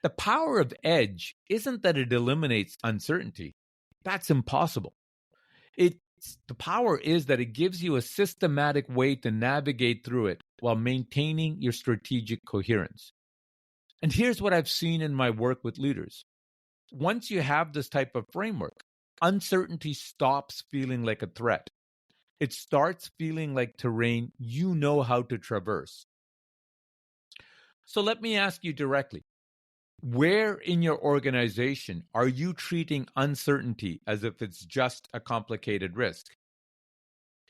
The power of EDGE isn't that it eliminates uncertainty. That's impossible. The power is that it gives you a systematic way to navigate through it while maintaining your strategic coherence. And here's what I've seen in my work with leaders. Once you have this type of framework, uncertainty stops feeling like a threat. It starts feeling like terrain you know how to traverse. So let me ask you directly, where in your organization are you treating uncertainty as if it's just a complicated risk?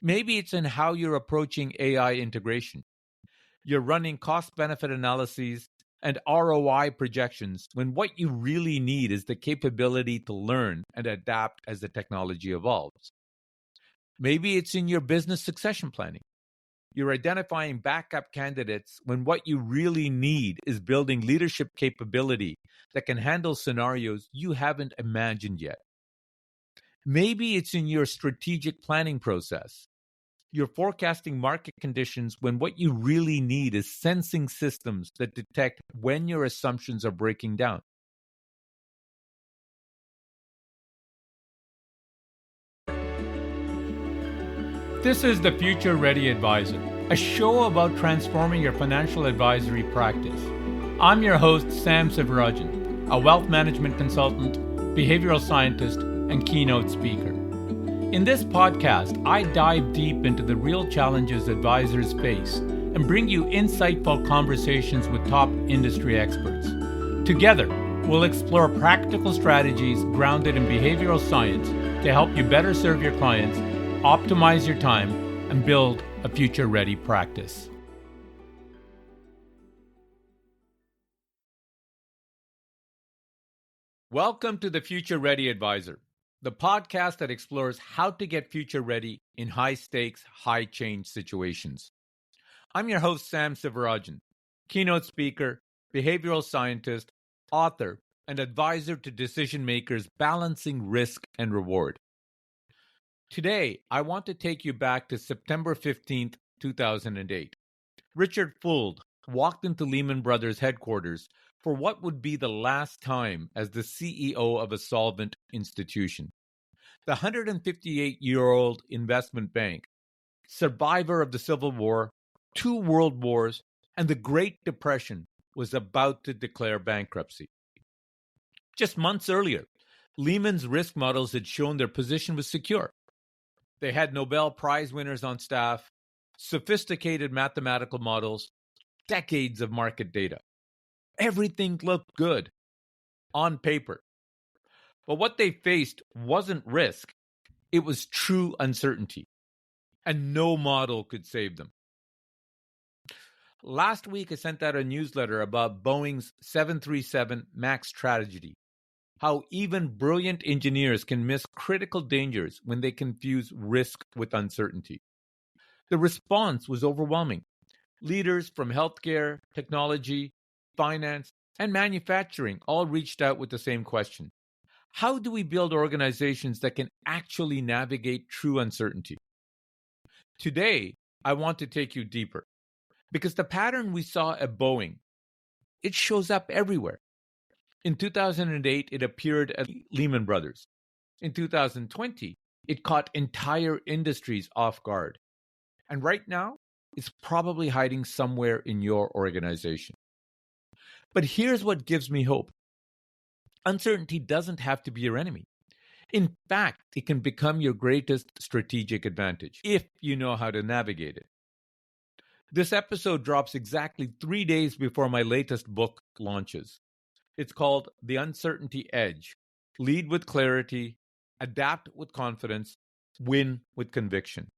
Maybe it's in how you're approaching AI integration. You're running cost-benefit analyses and ROI projections when what you really need is the capability to learn and adapt as the technology evolves. Maybe it's in your business succession planning. You're identifying backup candidates when what you really need is building leadership capability that can handle scenarios you haven't imagined yet. Maybe it's in your strategic planning process. You're forecasting market conditions when what you really need is sensing systems that detect when your assumptions are breaking down. This is the Future Ready Advisor, a show about transforming your financial advisory practice. I'm your host, Sam Sivarajan, a wealth management consultant, behavioral scientist, and keynote speaker. In this podcast, I dive deep into the real challenges advisors face and bring you insightful conversations with top industry experts. Together, we'll explore practical strategies grounded in behavioral science to help you better serve your clients, optimize your time, and build a future-ready practice. Welcome to the Future Ready Advisor, the podcast that explores how to get future-ready in high-stakes, high-change situations. I'm your host, Sam Sivarajan, keynote speaker, behavioral scientist, author, and advisor to decision-makers balancing risk and reward. Today, I want to take you back to September 15th, 2008. Richard Fuld walked into Lehman Brothers headquarters for what would be the last time as the CEO of a solvent institution. The 158-year-old investment bank, survivor of the Civil War, 2 world wars, and the Great Depression, was about to declare bankruptcy. Just months earlier, Lehman's risk models had shown their position was secure. They had Nobel Prize winners on staff, sophisticated mathematical models, decades of market data. Everything looked good on paper. But what they faced wasn't risk. It was true uncertainty. And no model could save them. Last week, I sent out a newsletter about Boeing's 737 MAX tragedy. How even brilliant engineers can miss critical dangers when they confuse risk with uncertainty. The response was overwhelming. Leaders from healthcare, technology, finance, and manufacturing all reached out with the same question. How do we build organizations that can actually navigate true uncertainty? Today, I want to take you deeper, because the pattern we saw at Boeing, it shows up everywhere. In 2008, it appeared at Lehman Brothers. In 2020, it caught entire industries off guard. And right now, it's probably hiding somewhere in your organization. But here's what gives me hope. Uncertainty doesn't have to be your enemy. In fact, it can become your greatest strategic advantage if you know how to navigate it. This episode drops exactly 3 days before my latest book launches. It's called The Uncertainty E.D.G.E. Lead with clarity, adapt with confidence, win with conviction.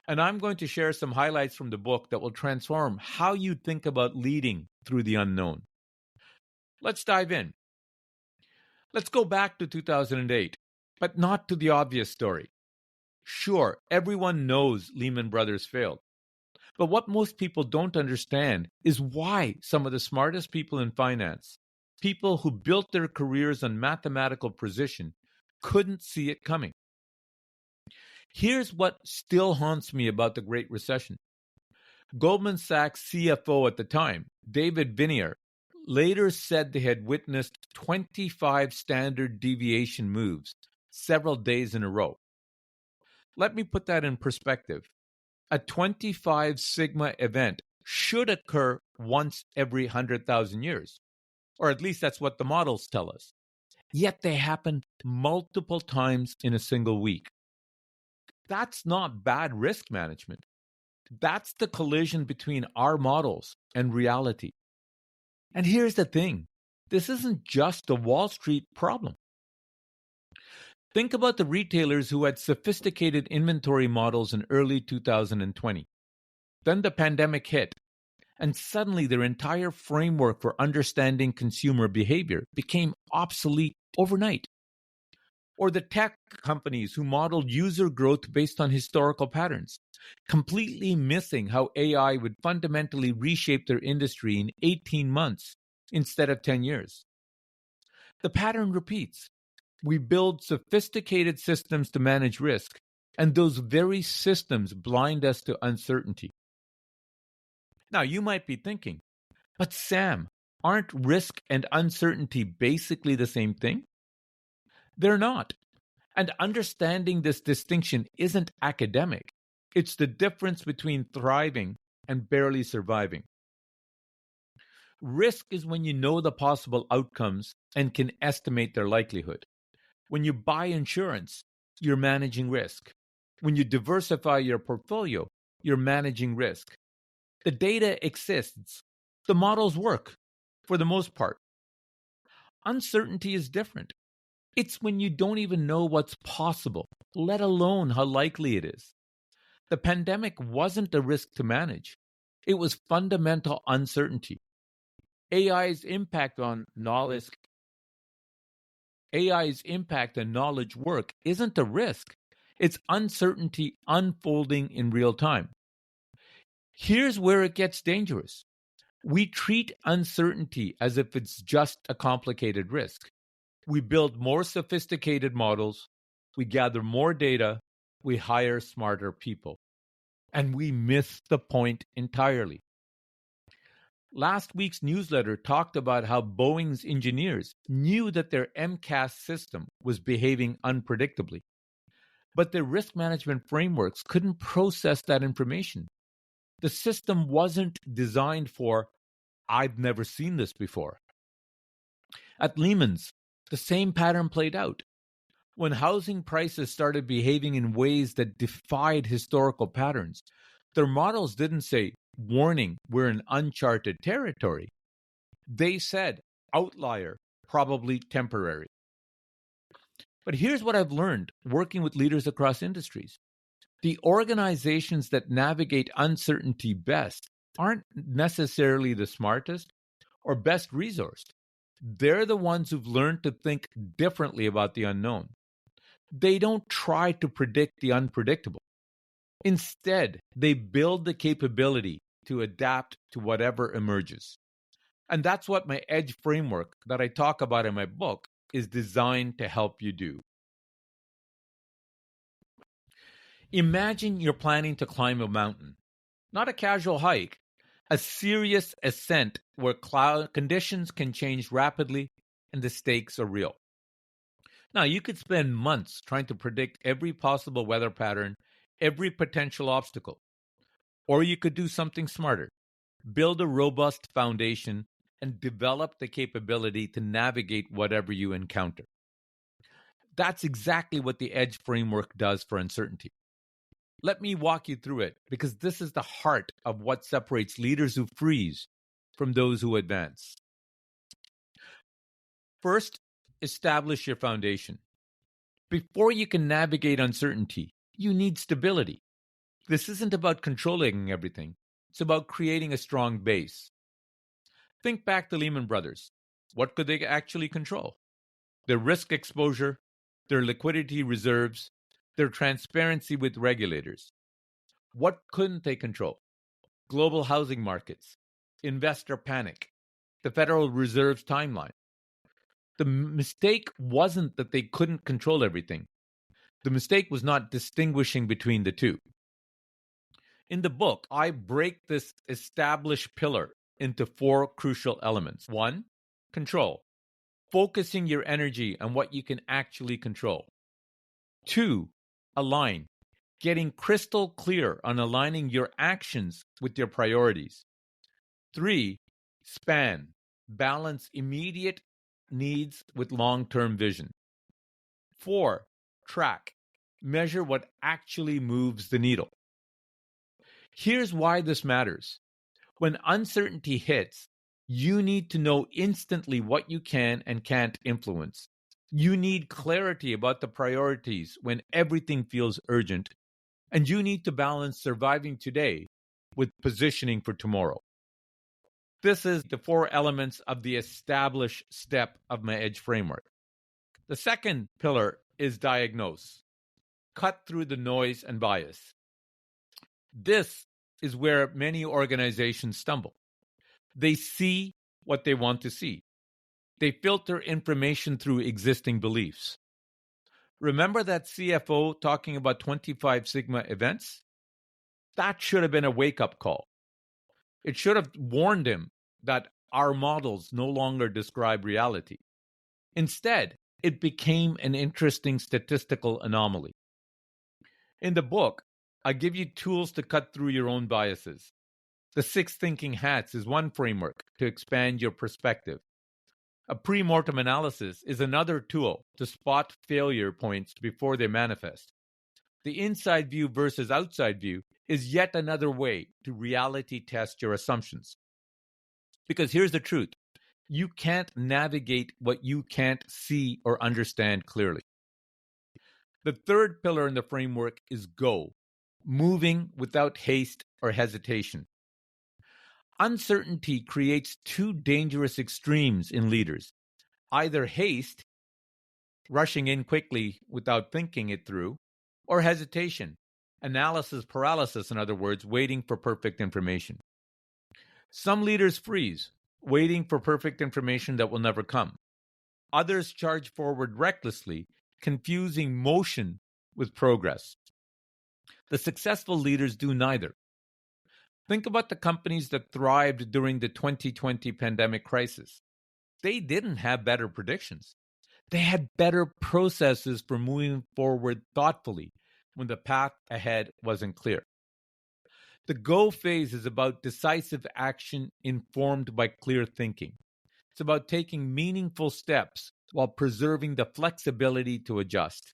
And I'm going to share some highlights from the book that will transform how you think about leading through the unknown. Let's dive in. Let's go back to 2008, but not to the obvious story. Sure, everyone knows Lehman Brothers failed. But what most people don't understand is why some of the smartest people in finance, people who built their careers on mathematical precision, couldn't see it coming. Here's what still haunts me about the Great Recession. Goldman Sachs CFO at the time, David Viniar, later said they had witnessed 25 standard deviation moves several days in a row. Let me put that in perspective. A 25 sigma event should occur once every 100,000 years, or at least that's what the models tell us. Yet they happened multiple times in a single week. That's not bad risk management. That's the collision between our models and reality. And here's the thing. This isn't just a Wall Street problem. Think about the retailers who had sophisticated inventory models in early 2020. Then the pandemic hit, and suddenly their entire framework for understanding consumer behavior became obsolete overnight. Or the tech companies who modeled user growth based on historical patterns, completely missing how AI would fundamentally reshape their industry in 18 months instead of 10 years. The pattern repeats. We build sophisticated systems to manage risk, and those very systems blind us to uncertainty. Now, you might be thinking, but Sam, aren't risk and uncertainty basically the same thing? They're not. And understanding this distinction isn't academic. It's the difference between thriving and barely surviving. Risk is when you know the possible outcomes and can estimate their likelihood. When you buy insurance, you're managing risk. When you diversify your portfolio, you're managing risk. The data exists. The models work, for the most part. Uncertainty is different. It's when you don't even know what's possible, let alone how likely it is. The pandemic wasn't a risk to manage. It was fundamental uncertainty. AI's impact on knowledge work isn't a risk. It's uncertainty unfolding in real time. Here's where it gets dangerous. We treat uncertainty as if it's just a complicated risk. We build more sophisticated models, we gather more data, we hire smarter people. And we miss the point entirely. Last week's newsletter talked about how Boeing's engineers knew that their MCAS system was behaving unpredictably, but their risk management frameworks couldn't process that information. The system wasn't designed for, I've never seen this before. At Lehman's, the same pattern played out. When housing prices started behaving in ways that defied historical patterns, their models didn't say, warning, we're in uncharted territory. They said, outlier, probably temporary. But here's what I've learned working with leaders across industries. The organizations that navigate uncertainty best aren't necessarily the smartest or best resourced. They're the ones who've learned to think differently about the unknown. They don't try to predict the unpredictable. Instead, they build the capability to adapt to whatever emerges. And that's what my EDGE framework that I talk about in my book is designed to help you do. Imagine you're planning to climb a mountain, not a casual hike, a serious ascent where cloud conditions can change rapidly and the stakes are real. Now, you could spend months trying to predict every possible weather pattern, every potential obstacle. Or you could do something smarter. Build a robust foundation and develop the capability to navigate whatever you encounter. That's exactly what the EDGE framework does for uncertainty. Let me walk you through it because this is the heart of what separates leaders who freeze from those who advance. First, establish your foundation. Before you can navigate uncertainty, you need stability. This isn't about controlling everything. It's about creating a strong base. Think back to Lehman Brothers. What could they actually control? Their risk exposure, their liquidity reserves, their transparency with regulators. What couldn't they control? Global housing markets, investor panic, the Federal Reserve's timeline. The mistake wasn't that they couldn't control everything. The mistake was not distinguishing between the two. In the book, I break this established pillar into 4 crucial elements. 1, Control. Focusing your energy on what you can actually control. 2. Align. Getting crystal clear on aligning your actions with your priorities. 3. Span. Balance immediate needs with long-term vision. 4. Track. Measure what actually moves the needle. Here's why this matters. When uncertainty hits, you need to know instantly what you can and can't influence. You need clarity about the priorities when everything feels urgent, and you need to balance surviving today with positioning for tomorrow. This is the 4 elements of the established step of my EDGE framework. The second pillar is diagnose. Cut through the noise and bias. This is where many organizations stumble. They see what they want to see. They filter information through existing beliefs. Remember that CFO talking about 25 Sigma events? That should have been a wake-up call. It should have warned him that our models no longer describe reality. Instead, it became an interesting statistical anomaly. In the book, I give you tools to cut through your own biases. The 6 thinking hats is one framework to expand your perspective. A pre-mortem analysis is another tool to spot failure points before they manifest. The inside view versus outside view is yet another way to reality test your assumptions. Because here's the truth. You can't navigate what you can't see or understand clearly. The third pillar in the framework is go, moving without haste or hesitation. Uncertainty creates 2 dangerous extremes in leaders. Either haste, rushing in quickly without thinking it through, or hesitation, analysis paralysis, in other words, waiting for perfect information. Some leaders freeze, waiting for perfect information that will never come. Others charge forward recklessly, confusing motion with progress. The successful leaders do neither. Think about the companies that thrived during the 2020 pandemic crisis. They didn't have better predictions. They had better processes for moving forward thoughtfully when the path ahead wasn't clear. The go phase is about decisive action informed by clear thinking. It's about taking meaningful steps while preserving the flexibility to adjust.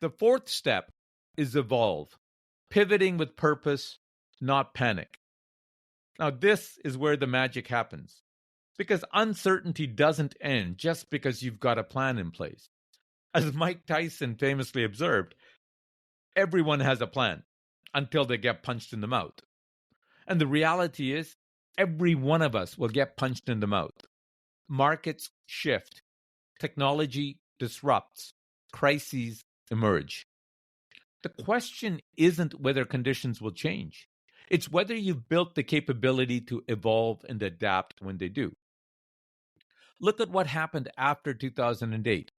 The 4th step is evolve, pivoting with purpose, not panic. Now, this is where the magic happens, because uncertainty doesn't end just because you've got a plan in place. As Mike Tyson famously observed, everyone has a plan until they get punched in the mouth. And the reality is, every one of us will get punched in the mouth. Markets shift, technology disrupts, crises emerge. The question isn't whether conditions will change. It's whether you've built the capability to evolve and adapt when they do. Look at what happened after 2008.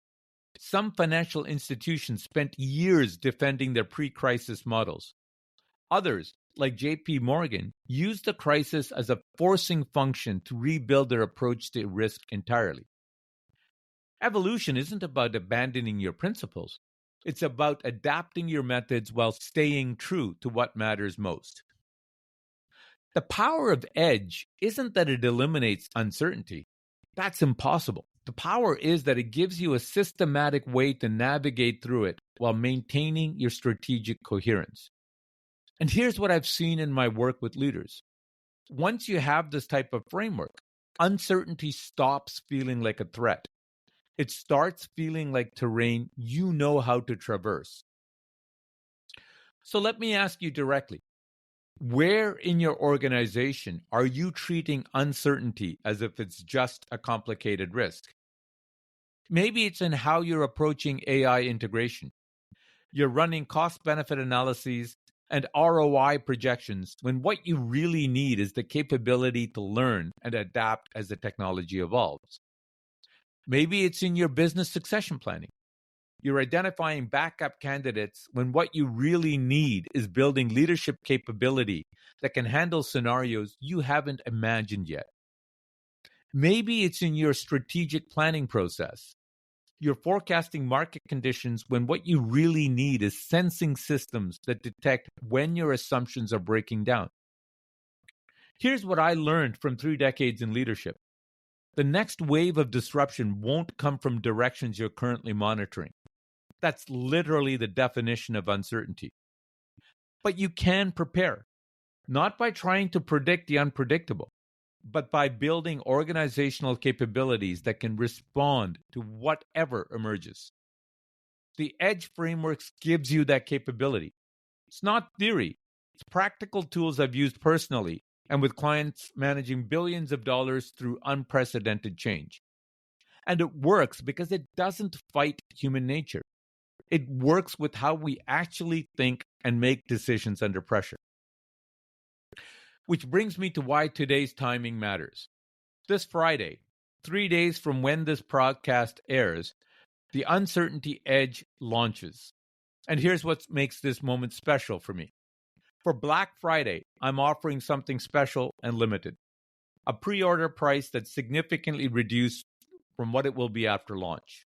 Some financial institutions spent years defending their pre-crisis models. Others, like JP Morgan, used the crisis as a forcing function to rebuild their approach to risk entirely. Evolution isn't about abandoning your principles. It's about adapting your methods while staying true to what matters most. The power of EDGE isn't that it eliminates uncertainty. That's impossible. The power is that it gives you a systematic way to navigate through it while maintaining your strategic coherence. And here's what I've seen in my work with leaders. Once you have this type of framework, uncertainty stops feeling like a threat. It starts feeling like terrain you know how to traverse. So let me ask you directly, where in your organization are you treating uncertainty as if it's just a complicated risk? Maybe it's in how you're approaching AI integration. You're running cost-benefit analyses and ROI projections when what you really need is the capability to learn and adapt as the technology evolves. Maybe it's in your business succession planning. You're identifying backup candidates when what you really need is building leadership capability that can handle scenarios you haven't imagined yet. Maybe it's in your strategic planning process. You're forecasting market conditions when what you really need is sensing systems that detect when your assumptions are breaking down. Here's what I learned from 3 decades in leadership. The next wave of disruption won't come from directions you're currently monitoring. That's literally the definition of uncertainty. But you can prepare, not by trying to predict the unpredictable, but by building organizational capabilities that can respond to whatever emerges. The EDGE frameworks gives you that capability. It's not theory. It's practical tools I've used personally and with clients managing billions of dollars through unprecedented change. And it works because it doesn't fight human nature. It works with how we actually think and make decisions under pressure. Which brings me to why today's timing matters. This Friday, 3 days from when this podcast airs, the Uncertainty E.D.G.E launches. And here's what makes this moment special for me. For Black Friday, I'm offering something special and limited. A pre-order price that's significantly reduced from what it will be after launch.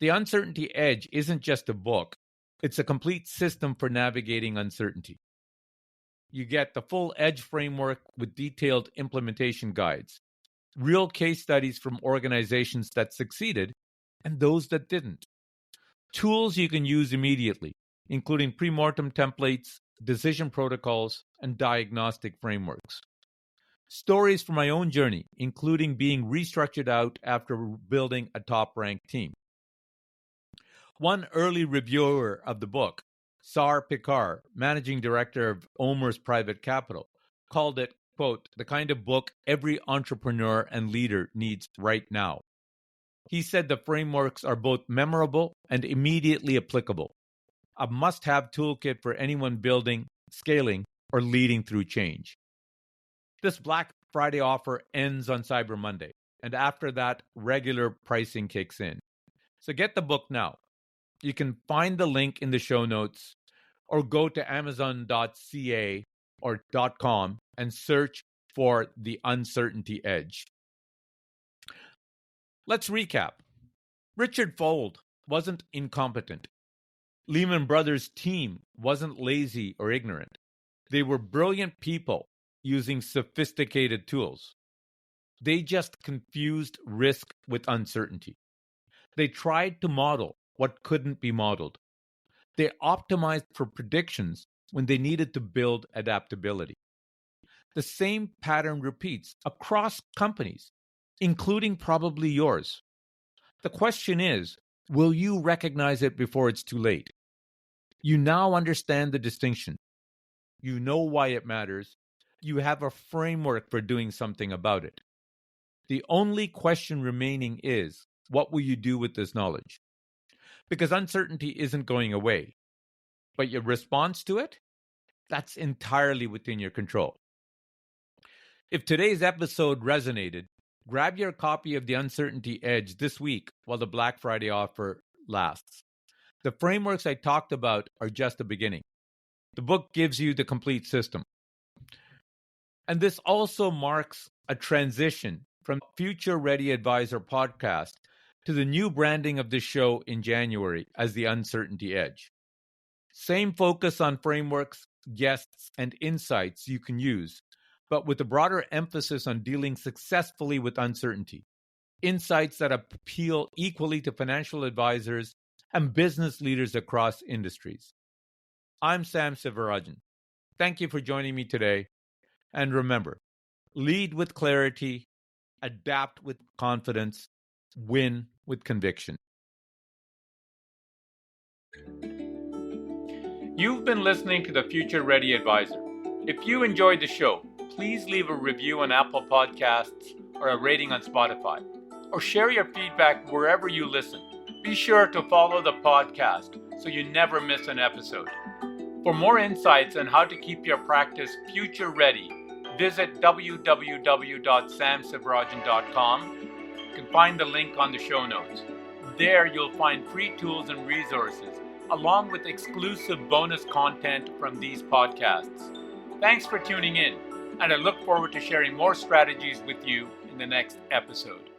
The Uncertainty E.D.G.E isn't just a book. It's a complete system for navigating uncertainty. You get the full EDGE framework with detailed implementation guides, real case studies from organizations that succeeded and those that didn't, tools you can use immediately, including pre-mortem templates, decision protocols, and diagnostic frameworks. Stories from my own journey, including being restructured out after building a top-ranked team. One early reviewer of the book, Sar Picard, managing director of Omer's Private Capital, called it, quote, the kind of book every entrepreneur and leader needs right now. He said the frameworks are both memorable and immediately applicable, a must-have toolkit for anyone building, scaling, or leading through change. This Black Friday offer ends on Cyber Monday, and after that, regular pricing kicks in. So get the book now. You can find the link in the show notes or go to amazon.ca or .com and search for the Uncertainty E.D.G.E. Let's recap. Richard Fuld wasn't incompetent. Lehman Brothers' team wasn't lazy or ignorant. They were brilliant people using sophisticated tools. They just confused risk with uncertainty. They tried to model what couldn't be modeled. They optimized for predictions when they needed to build adaptability. The same pattern repeats across companies, including probably yours. The question is, will you recognize it before it's too late? You now understand the distinction. You know why it matters. You have a framework for doing something about it. The only question remaining is, what will you do with this knowledge? Because uncertainty isn't going away. But your response to it? That's entirely within your control. If today's episode resonated, grab your copy of The Uncertainty E.D.G.E this week while the Black Friday offer lasts. The frameworks I talked about are just the beginning. The book gives you the complete system. And this also marks a transition from Future Ready Advisor podcast to the new branding of this show in January as the Uncertainty E.D.G.E. Same focus on frameworks, guests, and insights you can use, but with a broader emphasis on dealing successfully with uncertainty. Insights that appeal equally to financial advisors and business leaders across industries. I'm Sam Sivarajan. Thank you for joining me today. And remember, lead with clarity, adapt with confidence, win with conviction. You've been listening to the Future Ready Advisor. If you enjoyed the show, please leave a review on Apple Podcasts or a rating on Spotify, or share your feedback wherever you listen. Be sure to follow the podcast so you never miss an episode. For more insights on how to keep your practice future ready, visit www.samsivarajan.com. You can find the link on the show notes. There you'll find free tools and resources, along with exclusive bonus content from these podcasts. Thanks for tuning in. and I look forward to sharing more strategies with you in the next episode.